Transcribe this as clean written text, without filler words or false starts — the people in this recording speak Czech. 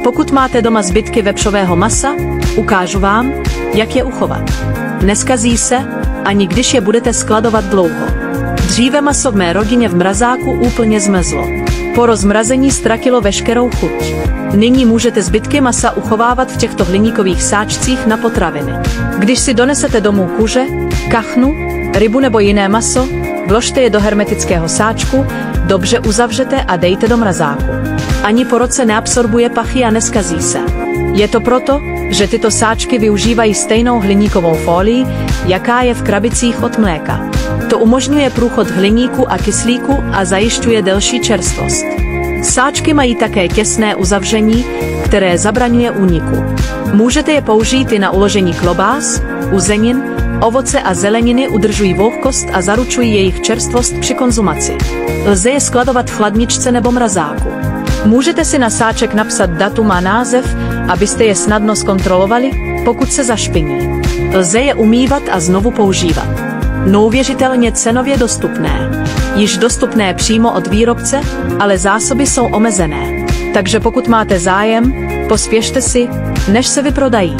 Pokud máte doma zbytky vepřového masa, ukážu vám, jak je uchovat. Neskazí se, ani když je budete skladovat dlouho. Dříve maso v mé rodině v mrazáku úplně zmrzlo. Po rozmrazení ztratilo veškerou chuť. Nyní můžete zbytky masa uchovávat v těchto hliníkových sáčcích na potraviny. Když si donesete domů kuře, kachnu, rybu nebo jiné maso, vložte je do hermetického sáčku, dobře uzavřete a dejte do mrazáku. Ani po roce neabsorbuje pachy a neskazí se. Je to proto, že tyto sáčky využívají stejnou hliníkovou folii, jaká je v krabicích od mléka. To umožňuje průchod hliníku a kyslíku a zajišťuje delší čerstvost. Sáčky mají také těsné uzavření, které zabraňuje úniku. Můžete je použít i na uložení klobás, uzenin, ovoce a zeleniny udržují vlhkost a zaručují jejich čerstvost při konzumaci. Lze je skladovat v chladničce nebo mrazáku. Můžete si na sáček napsat datum a název, abyste je snadno zkontrolovali, pokud se zašpiní. Lze je umývat a znovu používat. Neuvěřitelně cenově dostupné. Již dostupné přímo od výrobce, ale zásoby jsou omezené. Takže pokud máte zájem, pospěšte si, než se vyprodají.